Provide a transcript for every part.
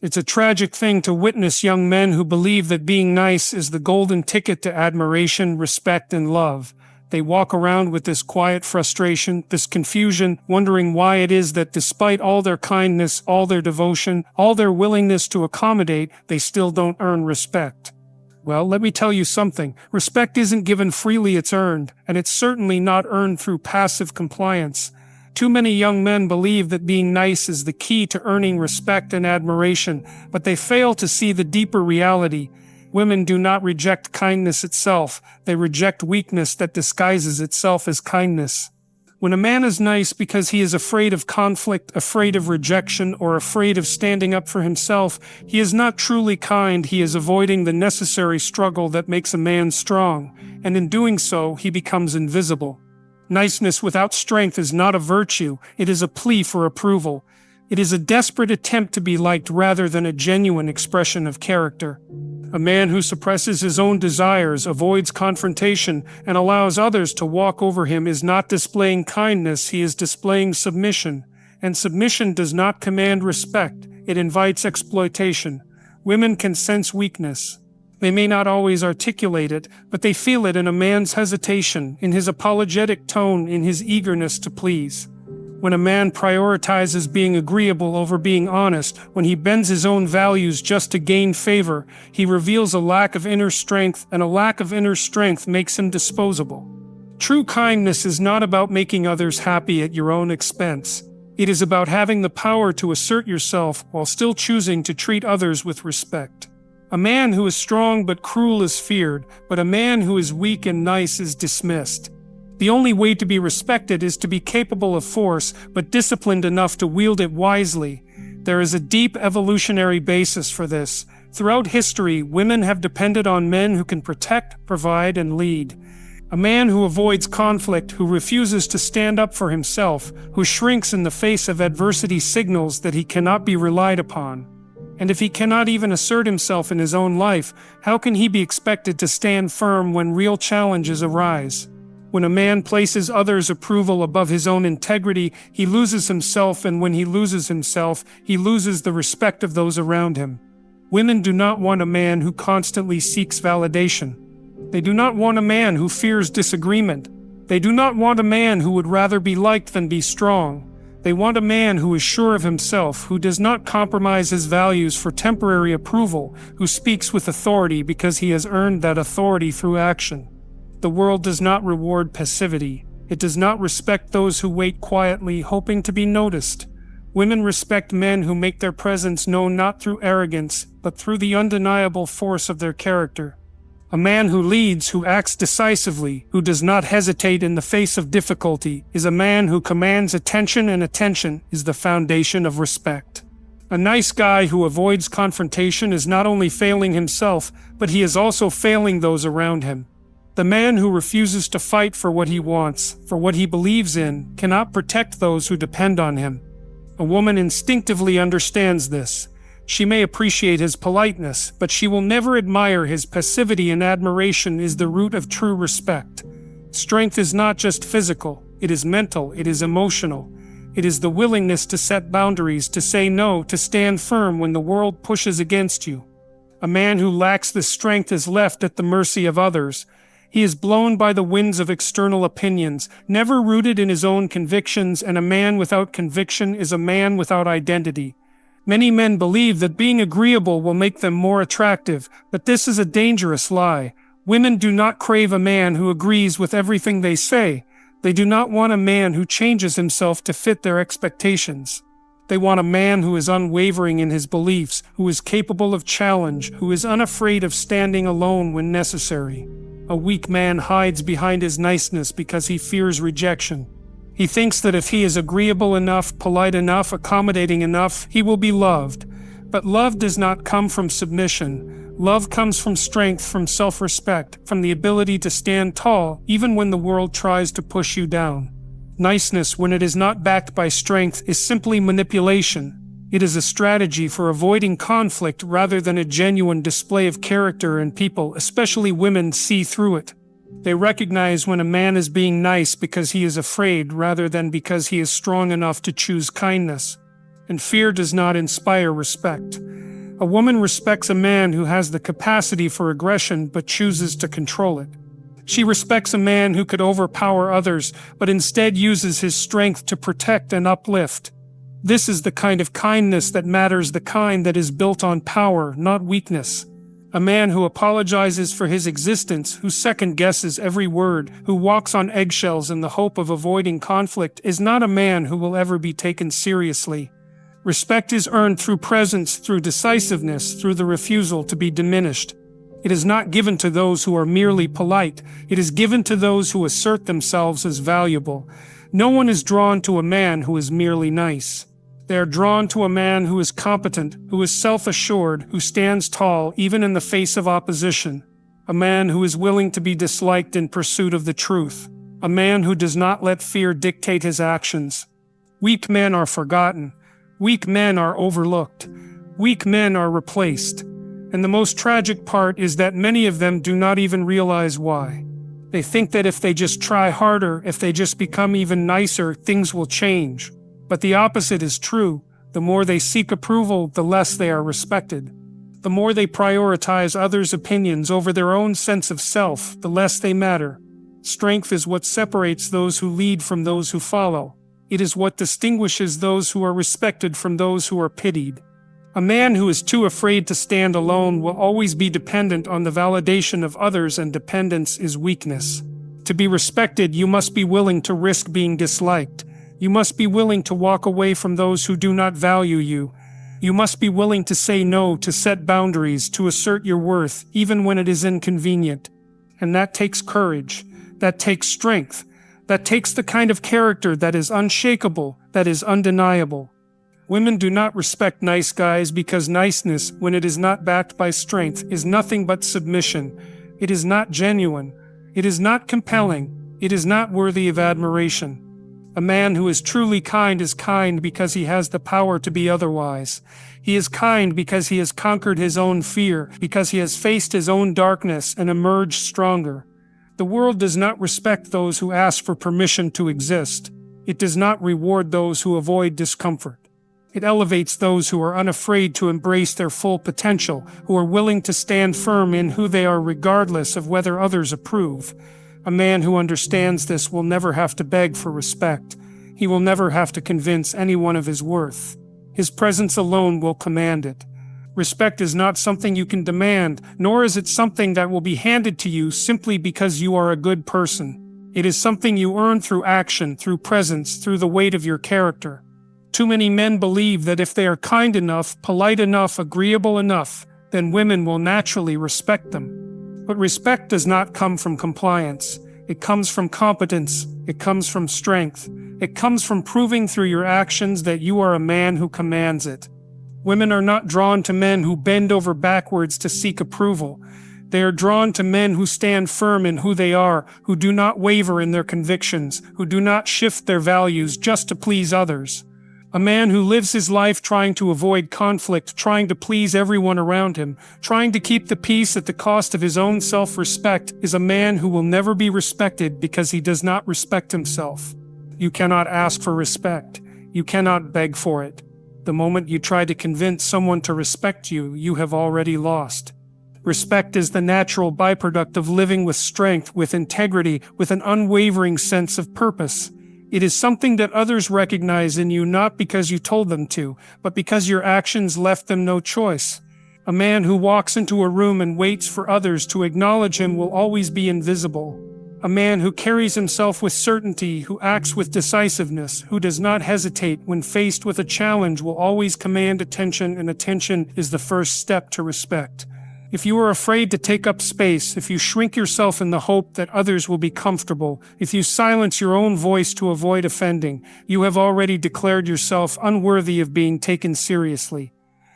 It's a tragic thing to witness young men who believe that being nice is the golden ticket to admiration, respect, and love. They walk around with this quiet frustration, this confusion, wondering why it is that despite all their kindness, all their devotion, all their willingness to accommodate, they still don't earn respect. Well, let me tell you something. Respect isn't given freely, it's earned, and it's certainly not earned through passive compliance. Too many young men believe that being nice is the key to earning respect and admiration, but they fail to see the deeper reality. Women do not reject kindness itself, they reject weakness that disguises itself as kindness. When a man is nice because he is afraid of conflict, afraid of rejection, or afraid of standing up for himself, he is not truly kind, he is avoiding the necessary struggle that makes a man strong, and in doing so, he becomes invisible. Niceness without strength is not a virtue, it is a plea for approval. It is a desperate attempt to be liked rather than a genuine expression of character. A man who suppresses his own desires, avoids confrontation, and allows others to walk over him is not displaying kindness, he is displaying submission. And submission does not command respect, it invites exploitation. Women can sense weakness. They may not always articulate it, but they feel it in a man's hesitation, in his apologetic tone, in his eagerness to please. When a man prioritizes being agreeable over being honest, when he bends his own values just to gain favor, he reveals a lack of inner strength, and a lack of inner strength makes him disposable. True kindness is not about making others happy at your own expense. It is about having the power to assert yourself while still choosing to treat others with respect. A man who is strong but cruel is feared, but a man who is weak and nice is dismissed. The only way to be respected is to be capable of force, but disciplined enough to wield it wisely. There is a deep evolutionary basis for this. Throughout history, women have depended on men who can protect, provide, and lead. A man who avoids conflict, who refuses to stand up for himself, who shrinks in the face of adversity signals that he cannot be relied upon. And if he cannot even assert himself in his own life, how can he be expected to stand firm when real challenges arise? When a man places others' approval above his own integrity, he loses himself, and when he loses himself, he loses the respect of those around him. Women do not want a man who constantly seeks validation. They do not want a man who fears disagreement. They do not want a man who would rather be liked than be strong. They want a man who is sure of himself, who does not compromise his values for temporary approval, who speaks with authority because he has earned that authority through action. The world does not reward passivity. It does not respect those who wait quietly, hoping to be noticed. Women respect men who make their presence known not through arrogance, but through the undeniable force of their character. A man who leads, who acts decisively, who does not hesitate in the face of difficulty, is a man who commands attention, and attention is the foundation of respect. A nice guy who avoids confrontation is not only failing himself, but he is also failing those around him. The man who refuses to fight for what he wants, for what he believes in, cannot protect those who depend on him. A woman instinctively understands this. She may appreciate his politeness, but she will never admire his passivity, and admiration is the root of true respect. Strength is not just physical, it is mental, it is emotional. It is the willingness to set boundaries, to say no, to stand firm when the world pushes against you. A man who lacks this strength is left at the mercy of others. He is blown by the winds of external opinions, never rooted in his own convictions, and a man without conviction is a man without identity. Many men believe that being agreeable will make them more attractive, but this is a dangerous lie. Women do not crave a man who agrees with everything they say. They do not want a man who changes himself to fit their expectations. They want a man who is unwavering in his beliefs, who is capable of challenge, who is unafraid of standing alone when necessary. A weak man hides behind his niceness because he fears rejection. He thinks that if he is agreeable enough, polite enough, accommodating enough, he will be loved. But love does not come from submission. Love comes from strength, from self-respect, from the ability to stand tall, even when the world tries to push you down. Niceness, when it is not backed by strength, is simply manipulation. It is a strategy for avoiding conflict rather than a genuine display of character, and people, especially women, see through it. They recognize when a man is being nice because he is afraid rather than because he is strong enough to choose kindness. And fear does not inspire respect. A woman respects a man who has the capacity for aggression but chooses to control it. She respects a man who could overpower others but instead uses his strength to protect and uplift. This is the kind of kindness that matters, the kind that is built on power, not weakness. A man who apologizes for his existence, who second-guesses every word, who walks on eggshells in the hope of avoiding conflict, is not a man who will ever be taken seriously. Respect is earned through presence, through decisiveness, through the refusal to be diminished. It is not given to those who are merely polite. It is given to those who assert themselves as valuable. No one is drawn to a man who is merely nice. They are drawn to a man who is competent, who is self-assured, who stands tall even in the face of opposition. A man who is willing to be disliked in pursuit of the truth. A man who does not let fear dictate his actions. Weak men are forgotten. Weak men are overlooked. Weak men are replaced. And the most tragic part is that many of them do not even realize why. They think that if they just try harder, if they just become even nicer, things will change. But the opposite is true. The more they seek approval, the less they are respected. The more they prioritize others' opinions over their own sense of self, the less they matter. Strength is what separates those who lead from those who follow. It is what distinguishes those who are respected from those who are pitied. A man who is too afraid to stand alone will always be dependent on the validation of others, and dependence is weakness. To be respected, you must be willing to risk being disliked. You must be willing to walk away from those who do not value you. You must be willing to say no, to set boundaries, to assert your worth, even when it is inconvenient. And that takes courage. That takes strength. That takes the kind of character that is unshakable, that is undeniable. Women do not respect nice guys because niceness, when it is not backed by strength, is nothing but submission. It is not genuine. It is not compelling. It is not worthy of admiration. A man who is truly kind is kind because he has the power to be otherwise. He is kind because he has conquered his own fear, because he has faced his own darkness and emerged stronger. The world does not respect those who ask for permission to exist. It does not reward those who avoid discomfort. It elevates those who are unafraid to embrace their full potential, who are willing to stand firm in who they are regardless of whether others approve. A man who understands this will never have to beg for respect. He will never have to convince anyone of his worth. His presence alone will command it. Respect is not something you can demand, nor is it something that will be handed to you simply because you are a good person. It is something you earn through action, through presence, through the weight of your character. Too many men believe that if they are kind enough, polite enough, agreeable enough, then women will naturally respect them. But respect does not come from compliance. It comes from competence. It comes from strength. It comes from proving through your actions that you are a man who commands it. Women are not drawn to men who bend over backwards to seek approval. They are drawn to men who stand firm in who they are, who do not waver in their convictions, who do not shift their values just to please others. A man who lives his life trying to avoid conflict, trying to please everyone around him, trying to keep the peace at the cost of his own self-respect, is a man who will never be respected because he does not respect himself. You cannot ask for respect. You cannot beg for it. The moment you try to convince someone to respect you, you have already lost. Respect is the natural byproduct of living with strength, with integrity, with an unwavering sense of purpose. It is something that others recognize in you not because you told them to, but because your actions left them no choice. A man who walks into a room and waits for others to acknowledge him will always be invisible. A man who carries himself with certainty, who acts with decisiveness, who does not hesitate when faced with a challenge will always command attention, and attention is the first step to respect. If you are afraid to take up space, if you shrink yourself in the hope that others will be comfortable, if you silence your own voice to avoid offending, you have already declared yourself unworthy of being taken seriously.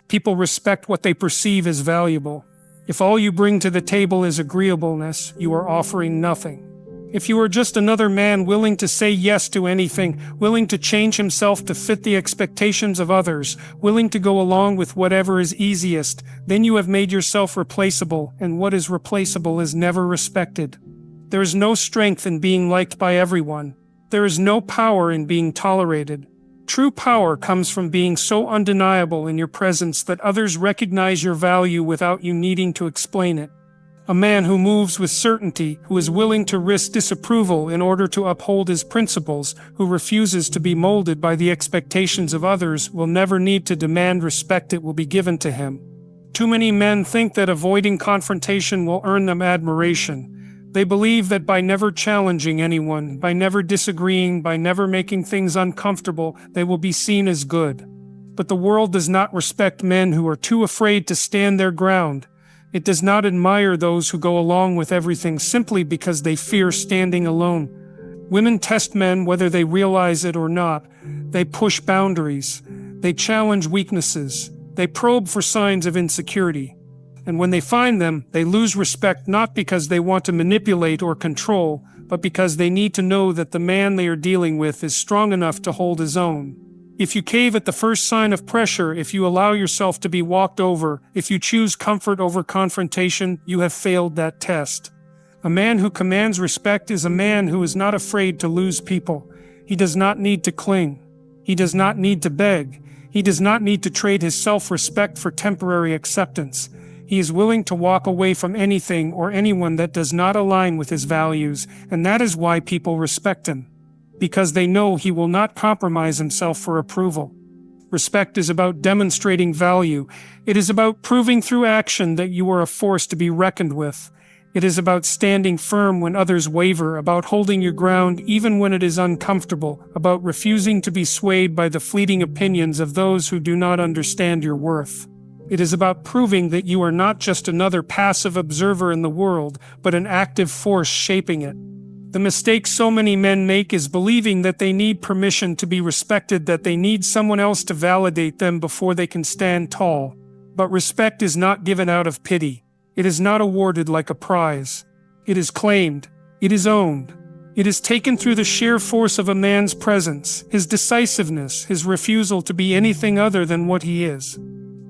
People respect what they perceive as valuable. If all you bring to the table is agreeableness, you are offering nothing. If you are just another man willing to say yes to anything, willing to change himself to fit the expectations of others, willing to go along with whatever is easiest, then you have made yourself replaceable, and what is replaceable is never respected. There is no strength in being liked by everyone. There is no power in being tolerated. True power comes from being so undeniable in your presence that others recognize your value without you needing to explain it. A man who moves with certainty, who is willing to risk disapproval in order to uphold his principles, who refuses to be molded by the expectations of others, will never need to demand respect. It will be given to him. Too many men think that avoiding confrontation will earn them admiration. They believe that by never challenging anyone, by never disagreeing, by never making things uncomfortable, they will be seen as good. But the world does not respect men who are too afraid to stand their ground. It does not admire those who go along with everything simply because they fear standing alone. Women test men whether they realize it or not. They push boundaries. They challenge weaknesses. They probe for signs of insecurity. And when they find them, they lose respect not because they want to manipulate or control, but because they need to know that the man they are dealing with is strong enough to hold his own. If you cave at the first sign of pressure, if you allow yourself to be walked over, if you choose comfort over confrontation, you have failed that test. A man who commands respect is a man who is not afraid to lose people. He does not need to cling. He does not need to beg. He does not need to trade his self-respect for temporary acceptance. He is willing to walk away from anything or anyone that does not align with his values, and that is why people respect him. Because they know he will not compromise himself for approval. Respect is about demonstrating value. It is about proving through action that you are a force to be reckoned with. It is about standing firm when others waver, about holding your ground even when it is uncomfortable, about refusing to be swayed by the fleeting opinions of those who do not understand your worth. It is about proving that you are not just another passive observer in the world, but an active force shaping it. The mistake so many men make is believing that they need permission to be respected, that they need someone else to validate them before they can stand tall. But respect is not given out of pity. It is not awarded like a prize. It is claimed. It is owned. It is taken through the sheer force of a man's presence, his decisiveness, his refusal to be anything other than what he is.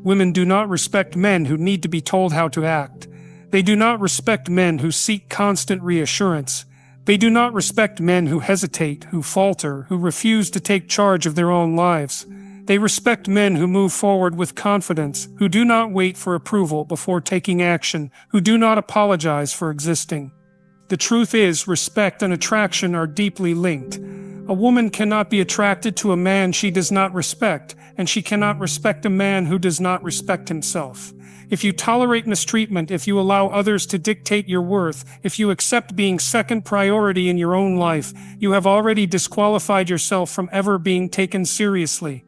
Women do not respect men who need to be told how to act. They do not respect men who seek constant reassurance. They do not respect men who hesitate, who falter, who refuse to take charge of their own lives. They respect men who move forward with confidence, who do not wait for approval before taking action, who do not apologize for existing. The truth is, respect and attraction are deeply linked. A woman cannot be attracted to a man she does not respect, and she cannot respect a man who does not respect himself. If you tolerate mistreatment, if you allow others to dictate your worth, if you accept being second priority in your own life, you have already disqualified yourself from ever being taken seriously.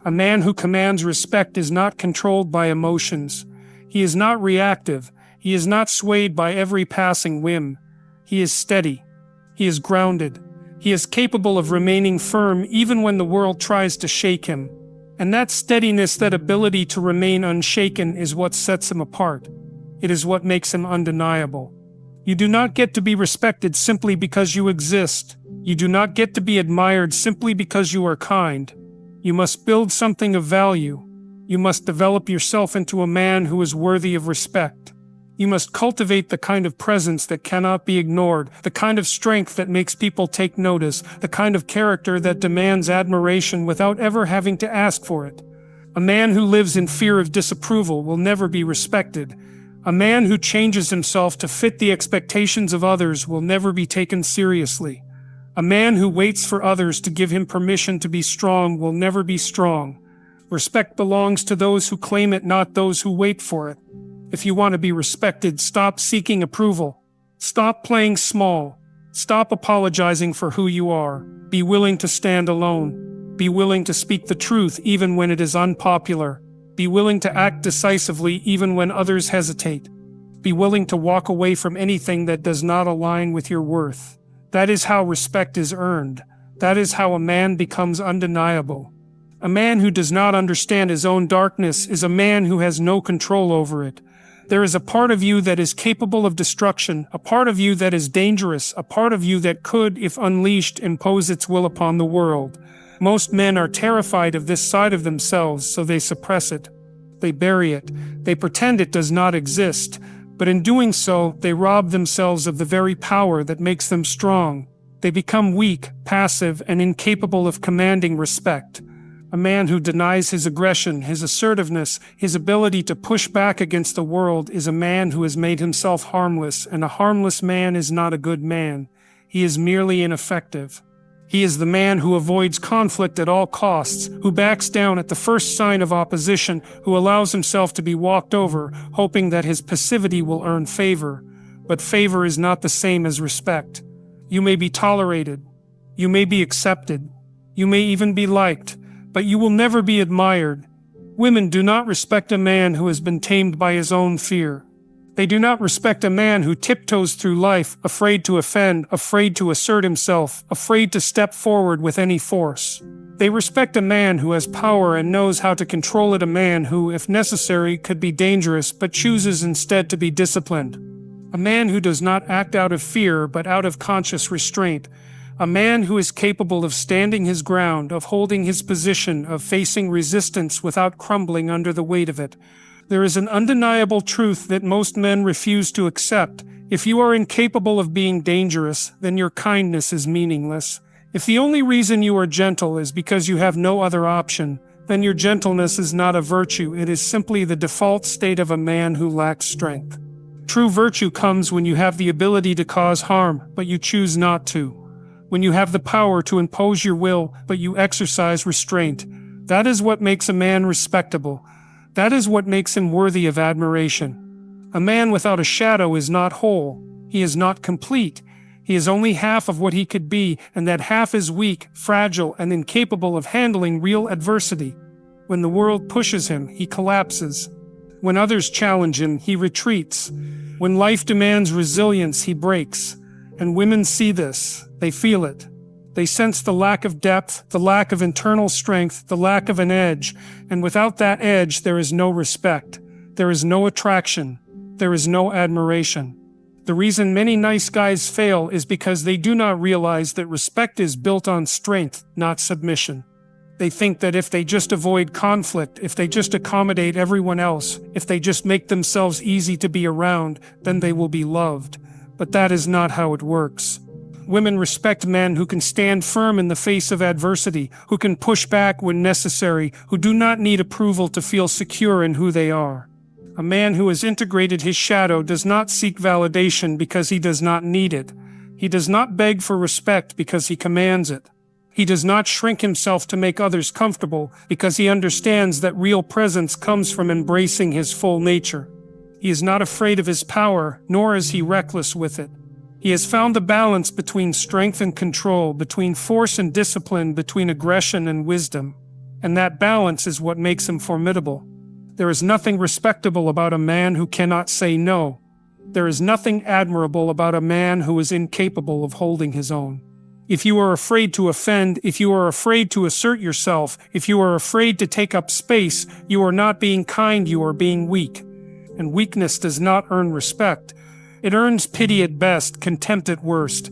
A man who commands respect is not controlled by emotions. He is not reactive. He is not swayed by every passing whim. He is steady. He is grounded. He is capable of remaining firm even when the world tries to shake him. And that steadiness, that ability to remain unshaken, is what sets him apart. It is what makes him undeniable. You do not get to be respected simply because you exist. You do not get to be admired simply because you are kind. You must build something of value. You must develop yourself into a man who is worthy of respect. You must cultivate the kind of presence that cannot be ignored, the kind of strength that makes people take notice, the kind of character that demands admiration without ever having to ask for it. A man who lives in fear of disapproval will never be respected. A man who changes himself to fit the expectations of others will never be taken seriously. A man who waits for others to give him permission to be strong will never be strong. Respect belongs to those who claim it, not those who wait for it. If you want to be respected, stop seeking approval. Stop playing small. Stop apologizing for who you are. Be willing to stand alone. Be willing to speak the truth even when it is unpopular. Be willing to act decisively even when others hesitate. Be willing to walk away from anything that does not align with your worth. That is how respect is earned. That is how a man becomes undeniable. A man who does not understand his own darkness is a man who has no control over it. There is a part of you that is capable of destruction, a part of you that is dangerous, a part of you that could, if unleashed, impose its will upon the world. Most men are terrified of this side of themselves, so they suppress it. They bury it. They pretend it does not exist. But in doing so, they rob themselves of the very power that makes them strong. They become weak, passive, and incapable of commanding respect. A man who denies his aggression, his assertiveness, his ability to push back against the world is a man who has made himself harmless, and a harmless man is not a good man. He is merely ineffective. He is the man who avoids conflict at all costs, who backs down at the first sign of opposition, who allows himself to be walked over, hoping that his passivity will earn favor. But favor is not the same as respect. You may be tolerated. You may be accepted. You may even be liked, but you will never be admired. Women do not respect a man who has been tamed by his own fear. They do not respect a man who tiptoes through life, afraid to offend, afraid to assert himself, afraid to step forward with any force. They respect a man who has power and knows how to control it, a man who, if necessary, could be dangerous but chooses instead to be disciplined. A man who does not act out of fear but out of conscious restraint. A man who is capable of standing his ground, of holding his position, of facing resistance without crumbling under the weight of it. There is an undeniable truth that most men refuse to accept. If you are incapable of being dangerous, then your kindness is meaningless. If the only reason you are gentle is because you have no other option, then your gentleness is not a virtue, it is simply the default state of a man who lacks strength. True virtue comes when you have the ability to cause harm, but you choose not to. When you have the power to impose your will, but you exercise restraint. That is what makes a man respectable. That is what makes him worthy of admiration. A man without a shadow is not whole. He is not complete. He is only half of what he could be, and that half is weak, fragile, and incapable of handling real adversity. When the world pushes him, he collapses. When others challenge him, he retreats. When life demands resilience, he breaks. And women see this. They feel it. They sense the lack of depth, the lack of internal strength, the lack of an edge, and without that edge there is no respect, there is no attraction, there is no admiration. The reason many nice guys fail is because they do not realize that respect is built on strength, not submission. They think that if they just avoid conflict, if they just accommodate everyone else, if they just make themselves easy to be around, then they will be loved. But that is not how it works. Women respect men who can stand firm in the face of adversity, who can push back when necessary, who do not need approval to feel secure in who they are. A man who has integrated his shadow does not seek validation because he does not need it. He does not beg for respect because he commands it. He does not shrink himself to make others comfortable because he understands that real presence comes from embracing his full nature. He is not afraid of his power, nor is he reckless with it. He has found the balance between strength and control, between force and discipline, between aggression and wisdom. And that balance is what makes him formidable. There is nothing respectable about a man who cannot say no. There is nothing admirable about a man who is incapable of holding his own. If you are afraid to offend, if you are afraid to assert yourself, if you are afraid to take up space, you are not being kind, you are being weak. And weakness does not earn respect. It earns pity at best, contempt at worst.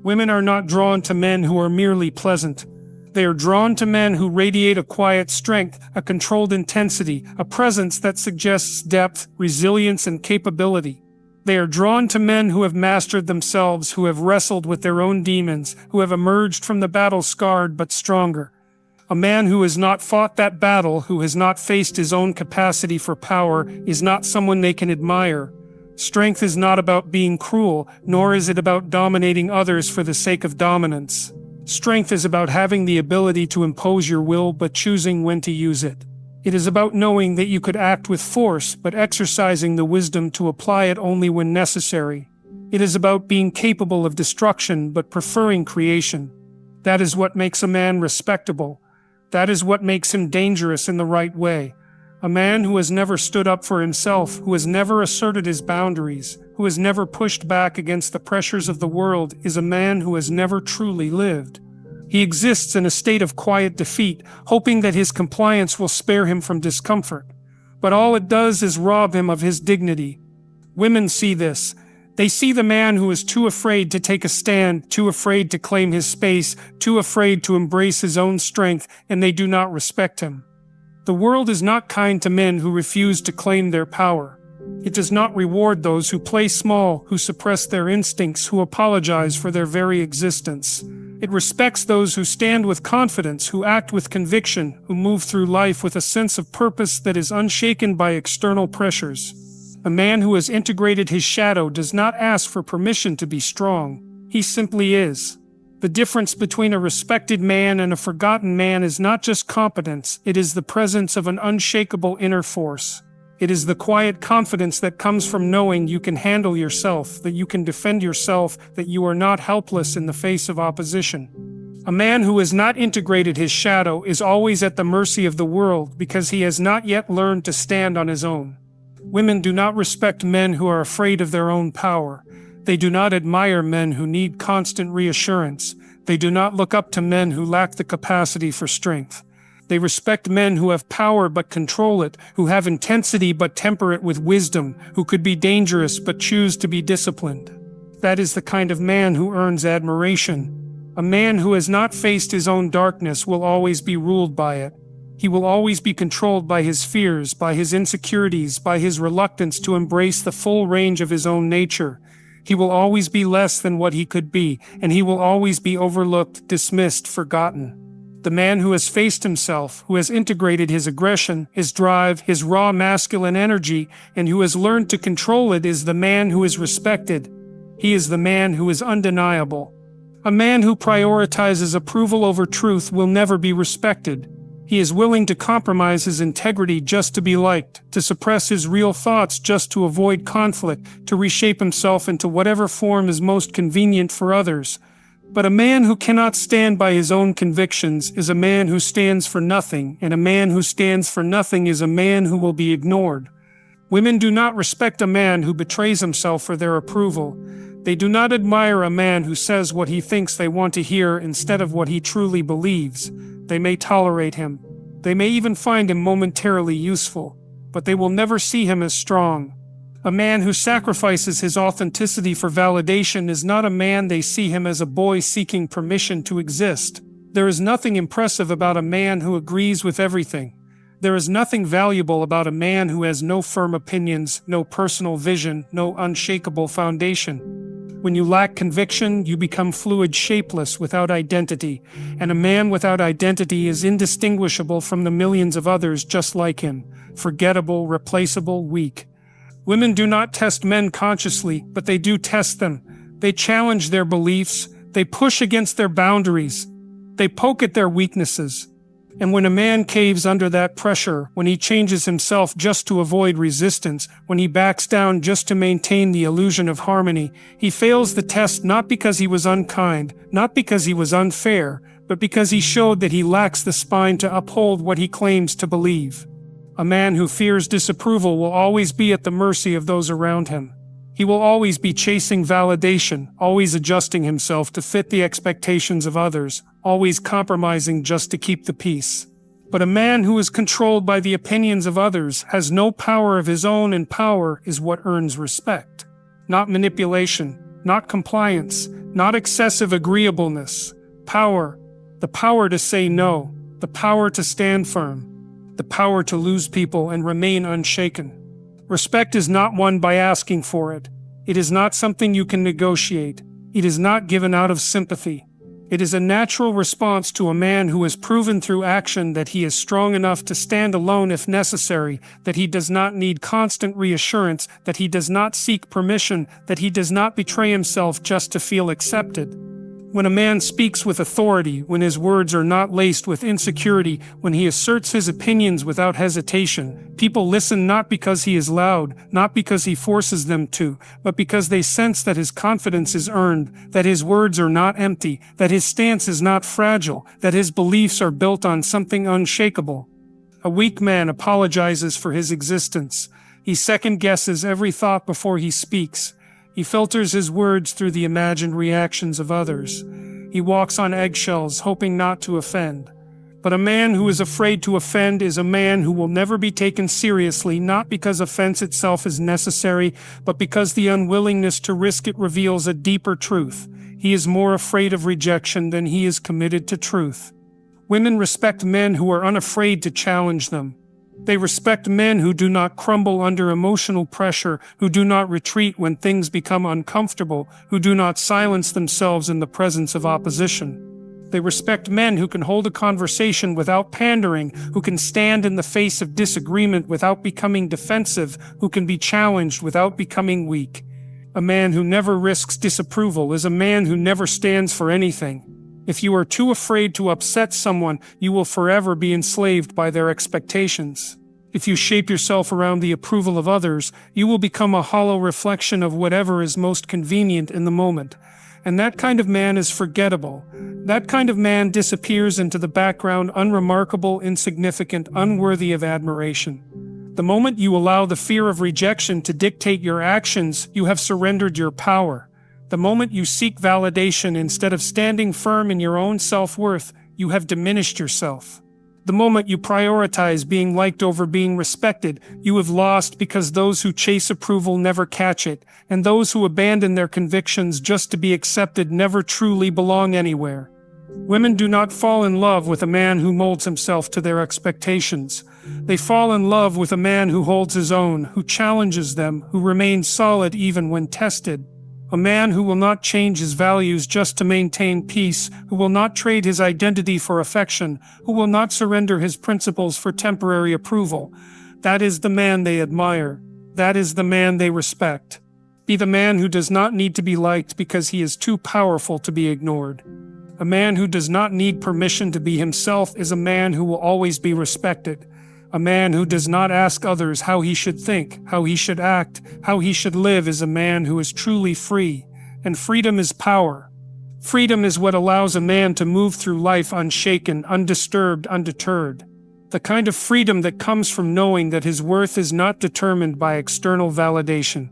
Women are not drawn to men who are merely pleasant. They are drawn to men who radiate a quiet strength, a controlled intensity, a presence that suggests depth, resilience, and capability. They are drawn to men who have mastered themselves, who have wrestled with their own demons, who have emerged from the battle scarred but stronger. A man who has not fought that battle, who has not faced his own capacity for power, is not someone they can admire. Strength is not about being cruel, nor is it about dominating others for the sake of dominance. Strength is about having the ability to impose your will but choosing when to use it. It is about knowing that you could act with force but exercising the wisdom to apply it only when necessary. It is about being capable of destruction but preferring creation. That is what makes a man respectable. That is what makes him dangerous in the right way. A man who has never stood up for himself, who has never asserted his boundaries, who has never pushed back against the pressures of the world, is a man who has never truly lived. He exists in a state of quiet defeat, hoping that his compliance will spare him from discomfort. But all it does is rob him of his dignity. Women see this. They see the man who is too afraid to take a stand, too afraid to claim his space, too afraid to embrace his own strength, and they do not respect him. The world is not kind to men who refuse to claim their power. It does not reward those who play small, who suppress their instincts, who apologize for their very existence. It respects those who stand with confidence, who act with conviction, who move through life with a sense of purpose that is unshaken by external pressures. A man who has integrated his shadow does not ask for permission to be strong. He simply is. The difference between a respected man and a forgotten man is not just competence, it is the presence of an unshakable inner force. It is the quiet confidence that comes from knowing you can handle yourself, that you can defend yourself, that you are not helpless in the face of opposition. A man who has not integrated his shadow is always at the mercy of the world because he has not yet learned to stand on his own. Women do not respect men who are afraid of their own power. They do not admire men who need constant reassurance. They do not look up to men who lack the capacity for strength. They respect men who have power but control it, who have intensity but temper it with wisdom, who could be dangerous but choose to be disciplined. That is the kind of man who earns admiration. A man who has not faced his own darkness will always be ruled by it. He will always be controlled by his fears, by his insecurities, by his reluctance to embrace the full range of his own nature. He will always be less than what he could be, and he will always be overlooked, dismissed, forgotten. The man who has faced himself, who has integrated his aggression, his drive, his raw masculine energy, and who has learned to control it is the man who is respected. He is the man who is undeniable. A man who prioritizes approval over truth will never be respected. He is willing to compromise his integrity just to be liked, to suppress his real thoughts just to avoid conflict, to reshape himself into whatever form is most convenient for others. But a man who cannot stand by his own convictions is a man who stands for nothing, and a man who stands for nothing is a man who will be ignored. Women do not respect a man who betrays himself for their approval. They do not admire a man who says what he thinks they want to hear instead of what he truly believes. They may tolerate him. They may even find him momentarily useful, but they will never see him as strong. A man who sacrifices his authenticity for validation is not a man. They see him as a boy seeking permission to exist. There is nothing impressive about a man who agrees with everything. There is nothing valuable about a man who has no firm opinions, no personal vision, no unshakable foundation. When you lack conviction, you become fluid, shapeless, without identity, and a man without identity is indistinguishable from the millions of others just like him, forgettable, replaceable, weak. Women do not test men consciously, but they do test them. They challenge their beliefs, they push against their boundaries, they poke at their weaknesses. And when a man caves under that pressure, when he changes himself just to avoid resistance, when he backs down just to maintain the illusion of harmony, he fails the test not because he was unkind, not because he was unfair, but because he showed that he lacks the spine to uphold what he claims to believe. A man who fears disapproval will always be at the mercy of those around him. He will always be chasing validation, always adjusting himself to fit the expectations of others, always compromising just to keep the peace. But a man who is controlled by the opinions of others has no power of his own, and power is what earns respect. Not manipulation, not compliance, not excessive agreeableness. Power, the power to say no, the power to stand firm, the power to lose people and remain unshaken. Respect is not won by asking for it. It is not something you can negotiate. It is not given out of sympathy. It is a natural response to a man who has proven through action that he is strong enough to stand alone if necessary, that he does not need constant reassurance, that he does not seek permission, that he does not betray himself just to feel accepted. When a man speaks with authority, when his words are not laced with insecurity, when he asserts his opinions without hesitation, people listen not because he is loud, not because he forces them to, but because they sense that his confidence is earned, that his words are not empty, that his stance is not fragile, that his beliefs are built on something unshakable. A weak man apologizes for his existence. He second-guesses every thought before he speaks. He filters his words through the imagined reactions of others. He walks on eggshells, hoping not to offend. But a man who is afraid to offend is a man who will never be taken seriously, not because offense itself is necessary, but because the unwillingness to risk it reveals a deeper truth. He is more afraid of rejection than he is committed to truth. Women respect men who are unafraid to challenge them. They respect men who do not crumble under emotional pressure, who do not retreat when things become uncomfortable, who do not silence themselves in the presence of opposition. They respect men who can hold a conversation without pandering, who can stand in the face of disagreement without becoming defensive, who can be challenged without becoming weak. A man who never risks disapproval is a man who never stands for anything. If you are too afraid to upset someone, you will forever be enslaved by their expectations. If you shape yourself around the approval of others, you will become a hollow reflection of whatever is most convenient in the moment. And that kind of man is forgettable. That kind of man disappears into the background, unremarkable, insignificant, unworthy of admiration. The moment you allow the fear of rejection to dictate your actions, you have surrendered your power. The moment you seek validation instead of standing firm in your own self-worth, you have diminished yourself. The moment you prioritize being liked over being respected, you have lost, because those who chase approval never catch it, and those who abandon their convictions just to be accepted never truly belong anywhere. Women do not fall in love with a man who molds himself to their expectations. They fall in love with a man who holds his own, who challenges them, who remains solid even when tested. A man who will not change his values just to maintain peace, who will not trade his identity for affection, who will not surrender his principles for temporary approval. That is the man they admire. That is the man they respect. Be the man who does not need to be liked because he is too powerful to be ignored. A man who does not need permission to be himself is a man who will always be respected. A man who does not ask others how he should think, how he should act, how he should live is a man who is truly free. And freedom is power. Freedom is what allows a man to move through life unshaken, undisturbed, undeterred. The kind of freedom that comes from knowing that his worth is not determined by external validation.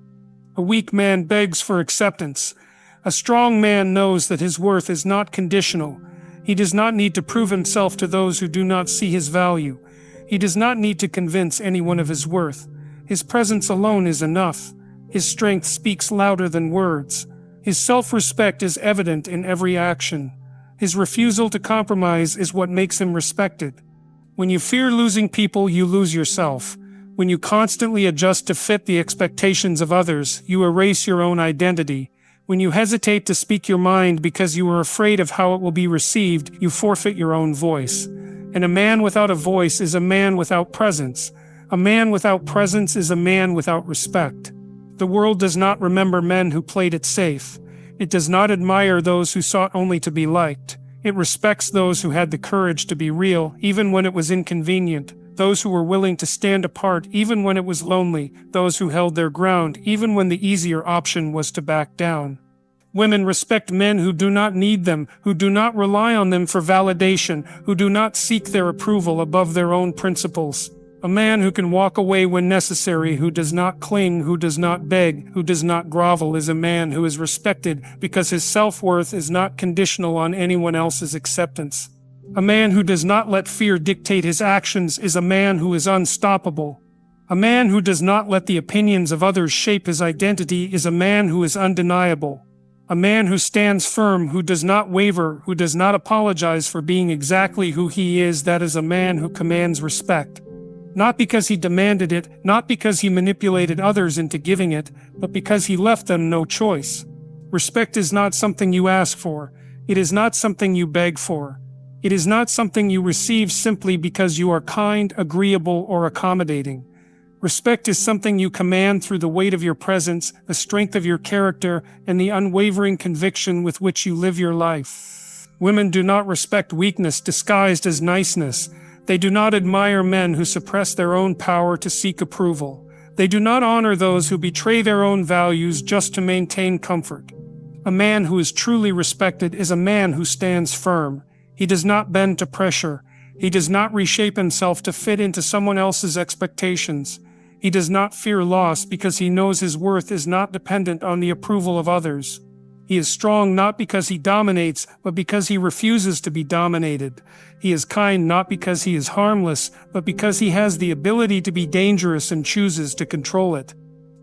A weak man begs for acceptance. A strong man knows that his worth is not conditional. He does not need to prove himself to those who do not see his value. He does not need to convince anyone of his worth. His presence alone is enough. His strength speaks louder than words. His self-respect is evident in every action. His refusal to compromise is what makes him respected. When you fear losing people, you lose yourself. When you constantly adjust to fit the expectations of others, you erase your own identity. When you hesitate to speak your mind because you are afraid of how it will be received, you forfeit your own voice. And a man without a voice is a man without presence. A man without presence is a man without respect. The world does not remember men who played it safe. It does not admire those who sought only to be liked. It respects those who had the courage to be real, even when it was inconvenient. Those who were willing to stand apart, even when it was lonely. Those who held their ground, even when the easier option was to back down. Women respect men who do not need them, who do not rely on them for validation, who do not seek their approval above their own principles. A man who can walk away when necessary, who does not cling, who does not beg, who does not grovel is a man who is respected because his self-worth is not conditional on anyone else's acceptance. A man who does not let fear dictate his actions is a man who is unstoppable. A man who does not let the opinions of others shape his identity is a man who is undeniable. A man who stands firm, who does not waver, who does not apologize for being exactly who he is, that is a man who commands respect. Not because he demanded it, not because he manipulated others into giving it, but because he left them no choice. Respect is not something you ask for. It is not something you beg for. It is not something you receive simply because you are kind, agreeable, or accommodating. Respect is something you command through the weight of your presence, the strength of your character, and the unwavering conviction with which you live your life. Women do not respect weakness disguised as niceness. They do not admire men who suppress their own power to seek approval. They do not honor those who betray their own values just to maintain comfort. A man who is truly respected is a man who stands firm. He does not bend to pressure. He does not reshape himself to fit into someone else's expectations. He does not fear loss because he knows his worth is not dependent on the approval of others. He is strong not because he dominates, but because he refuses to be dominated. He is kind not because he is harmless, but because he has the ability to be dangerous and chooses to control it.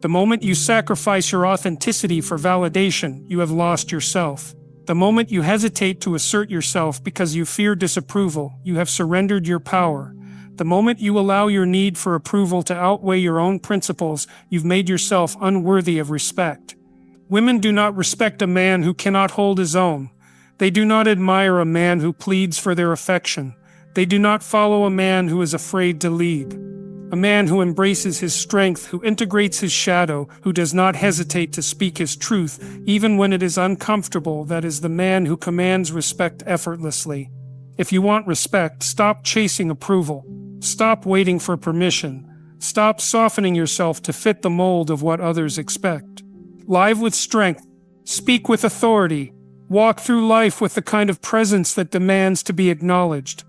The moment you sacrifice your authenticity for validation, you have lost yourself. The moment you hesitate to assert yourself because you fear disapproval, you have surrendered your power. The moment you allow your need for approval to outweigh your own principles, you've made yourself unworthy of respect. Women do not respect a man who cannot hold his own. They do not admire a man who pleads for their affection. They do not follow a man who is afraid to lead. A man who embraces his strength, who integrates his shadow, who does not hesitate to speak his truth, even when it is uncomfortable, that is the man who commands respect effortlessly. If you want respect, stop chasing approval. Stop waiting for permission. Stop softening yourself to fit the mold of what others expect. Live with strength. Speak with authority. Walk through life with the kind of presence that demands to be acknowledged.